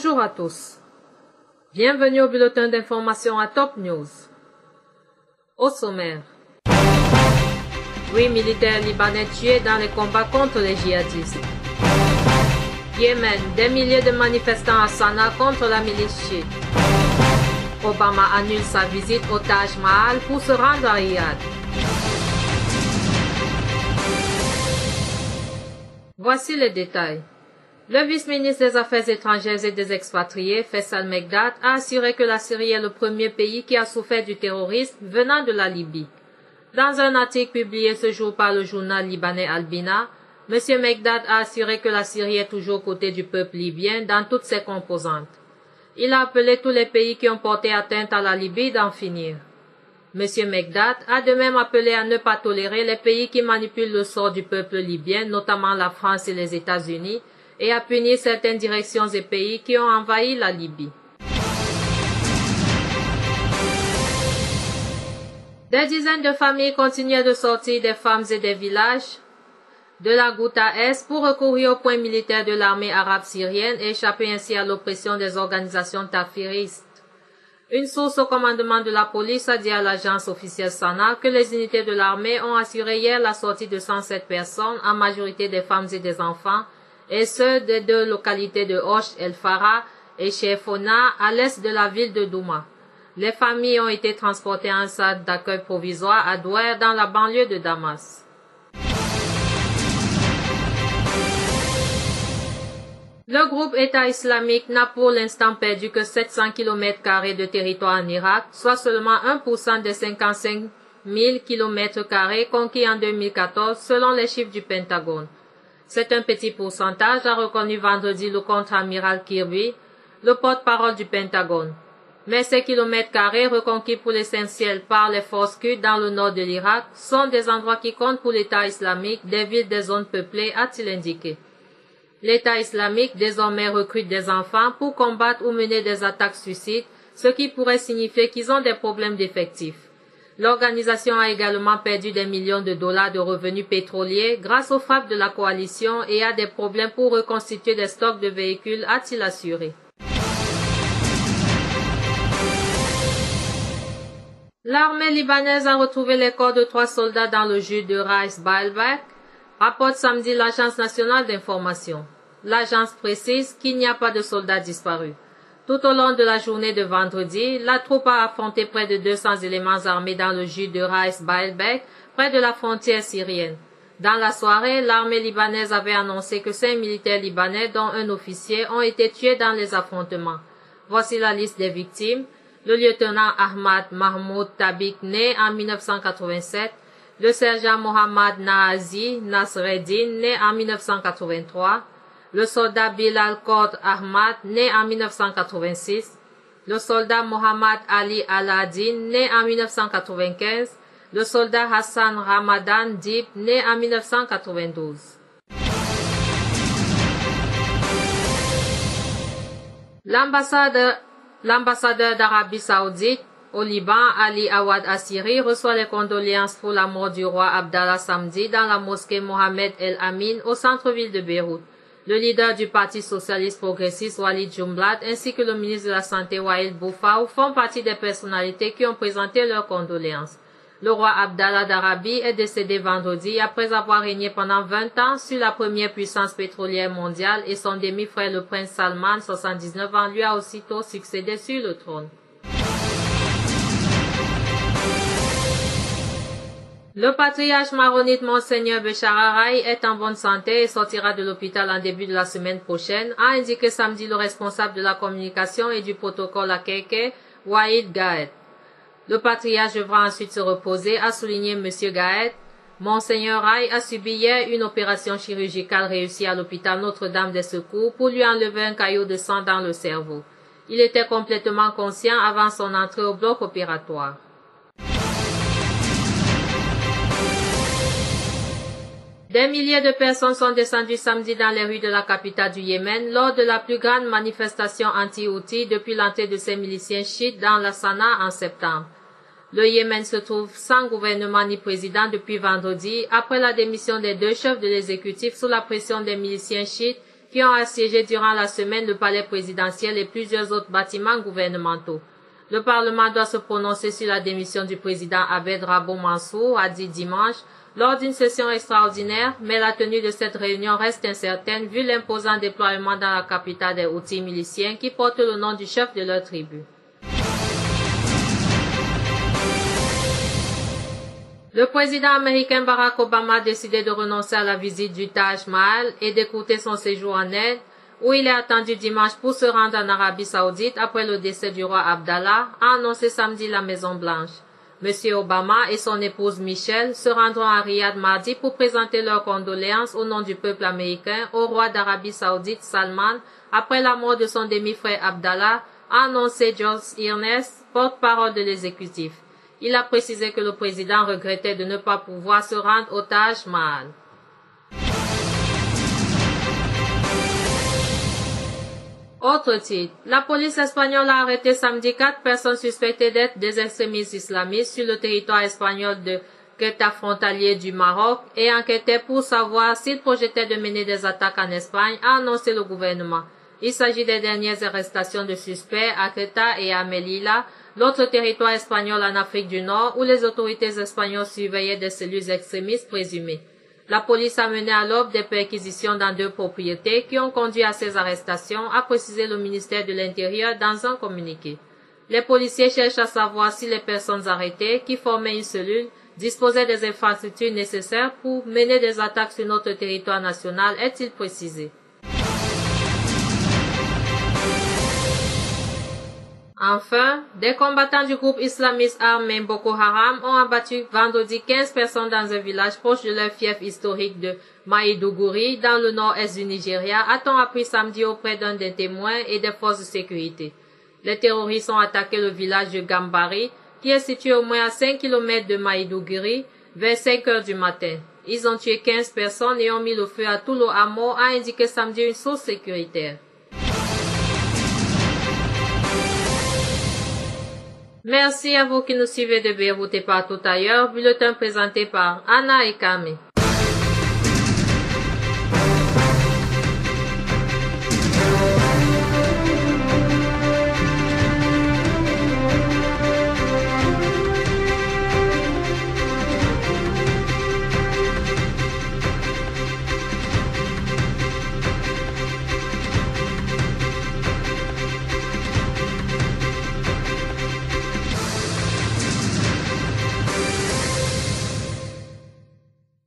Bonjour à tous. Bienvenue au bulletin d'information à Top News. Au sommaire. 8 militaires libanais tués dans les combats contre les djihadistes. Yémen, des milliers de manifestants à Sanaa contre la milice chiite. Obama annule sa visite au Taj Mahal pour se rendre à Riyad. Voici les détails. Le vice-ministre des Affaires étrangères et des expatriés, Faisal Mekdad, a assuré que la Syrie est le premier pays qui a souffert du terrorisme venant de la Libye. Dans un article publié ce jour par le journal libanais Albina, M. Mekdad a assuré que la Syrie est toujours aux côtés du peuple libyen dans toutes ses composantes. Il a appelé tous les pays qui ont porté atteinte à la Libye d'en finir. M. Mekdad a de même appelé à ne pas tolérer les pays qui manipulent le sort du peuple libyen, notamment la France et les États-Unis, et à punir certaines directions et pays qui ont envahi la Libye. Des dizaines de familles continuaient de sortir des femmes et des villages de la Ghouta Est pour recourir aux points militaires de l'armée arabe syrienne et échapper ainsi à l'oppression des organisations tafiristes. Une source au commandement de la police a dit à l'agence officielle Sanaa que les unités de l'armée ont assuré hier la sortie de 107 personnes, en majorité des femmes et des enfants, et ceux des deux localités de Hosh El Farah et Chefona à l'est de la ville de Douma. Les familles ont été transportées en centre d'accueil provisoire à Douer dans la banlieue de Damas. Le groupe État islamique n'a pour l'instant perdu que 700 km² de territoire en Irak, soit seulement 1% des 55 000 km² conquis en 2014 selon les chiffres du Pentagone. C'est un petit pourcentage, a reconnu vendredi le contre-amiral Kirby, le porte-parole du Pentagone. Mais ces kilomètres-carrés reconquis pour l'essentiel par les forces kurdes dans le nord de l'Irak sont des endroits qui comptent pour l'État islamique, des villes des zones peuplées, a-t-il indiqué. L'État islamique désormais recrute des enfants pour combattre ou mener des attaques suicides, ce qui pourrait signifier qu'ils ont des problèmes d'effectifs. L'organisation a également perdu des millions de dollars de revenus pétroliers grâce aux frappes de la coalition et a des problèmes pour reconstituer des stocks de véhicules, a-t-il assuré. L'armée libanaise a retrouvé les corps de 3 soldats dans le jus de Rais Baalbek, rapporte samedi l'Agence nationale d'information. L'agence précise qu'il n'y a pas de soldats disparus. Tout au long de la journée de vendredi, la troupe a affronté près de 200 éléments armés dans le jus de Rais Baalbek, près de la frontière syrienne. Dans la soirée, l'armée libanaise avait annoncé que 5 militaires libanais, dont un officier, ont été tués dans les affrontements. Voici la liste des victimes. Le lieutenant Ahmad Mahmoud Tabik, né en 1987, le sergent Mohammad Nahazi Nasreddin, né en 1983, le soldat Bilal Kod Ahmad, né en 1986, le soldat Mohammad Ali Aladin, né en 1995, le soldat Hassan Ramadan Dib, né en 1992. L'ambassadeur d'Arabie Saoudite au Liban, Ali Awad Assiri, reçoit les condoléances pour la mort du roi Abdallah samedi dans la mosquée Mohamed El Amin au centre-ville de Beyrouth. Le leader du Parti socialiste progressiste Walid Jumblat ainsi que le ministre de la Santé Wael Boufaou font partie des personnalités qui ont présenté leurs condoléances. Le roi Abdallah d'Arabie est décédé vendredi après avoir régné pendant 20 ans sur la première puissance pétrolière mondiale et son demi-frère le prince Salman, 79 ans, lui a aussitôt succédé sur le trône. Le patriarche maronite Monseigneur Béchar Araï est en bonne santé et sortira de l'hôpital en début de la semaine prochaine, a indiqué samedi le responsable de la communication et du protocole à Keke, Waïd Gaët. Le patriarche devra ensuite se reposer, a souligné M. Gaët. Monseigneur Araï a subi hier une opération chirurgicale réussie à l'hôpital Notre-Dame des Secours pour lui enlever un caillot de sang dans le cerveau. Il était complètement conscient avant son entrée au bloc opératoire. Des milliers de personnes sont descendues samedi dans les rues de la capitale du Yémen lors de la plus grande manifestation anti-Houthi depuis l'entrée de ces miliciens chiites dans la Sanaa en septembre. Le Yémen se trouve sans gouvernement ni président depuis vendredi après la démission des 2 chefs de l'exécutif sous la pression des miliciens chiites qui ont assiégé durant la semaine le palais présidentiel et plusieurs autres bâtiments gouvernementaux. Le Parlement doit se prononcer sur la démission du président Abed Rabo Mansour, a dit dimanche, lors d'une session extraordinaire, mais la tenue de cette réunion reste incertaine vu l'imposant déploiement dans la capitale des Houthis miliciens qui portent le nom du chef de leur tribu. Le président américain Barack Obama a décidé de renoncer à la visite du Taj Mahal et d'écourter son séjour en Inde, où il est attendu dimanche pour se rendre en Arabie Saoudite après le décès du roi Abdallah, a annoncé samedi la Maison-Blanche. Monsieur Obama et son épouse Michelle se rendront à Riyad mardi pour présenter leurs condoléances au nom du peuple américain au roi d'Arabie Saoudite Salman après la mort de son demi-frère Abdallah, a annoncé George Earnest, porte-parole de l'exécutif. Il a précisé que le président regrettait de ne pas pouvoir se rendre au Taj Mahal. Autre titre. La police espagnole a arrêté samedi 4 personnes suspectées d'être des extrémistes islamistes sur le territoire espagnol de Ceuta frontalier du Maroc et enquêtait pour savoir s'ils projetaient de mener des attaques en Espagne, a annoncé le gouvernement. Il s'agit des dernières arrestations de suspects à Ceuta et à Melilla, l'autre territoire espagnol en Afrique du Nord où les autorités espagnoles surveillaient des cellules extrémistes présumées. La police a mené à l'aube des perquisitions dans 2 propriétés qui ont conduit à ces arrestations, a précisé le ministère de l'Intérieur dans un communiqué. Les policiers cherchent à savoir si les personnes arrêtées, qui formaient une cellule, disposaient des infrastructures nécessaires pour mener des attaques sur notre territoire national, est-il précisé. Enfin, des combattants du groupe islamiste armé Boko Haram ont abattu vendredi 15 personnes dans un village proche de leur fief historique de Maiduguri, dans le nord-est du Nigeria, a-t-on appris samedi auprès d'un des témoins et des forces de sécurité. Les terroristes ont attaqué le village de Gambari, qui est situé au moins à 5 km de Maiduguri, vers 5 heures du matin. Ils ont tué 15 personnes et ont mis le feu à tout le hameau, a indiqué samedi une source sécuritaire. Merci à vous qui nous suivez de Beyrouth et partout ailleurs. Bulletin présenté par Anna et Kame.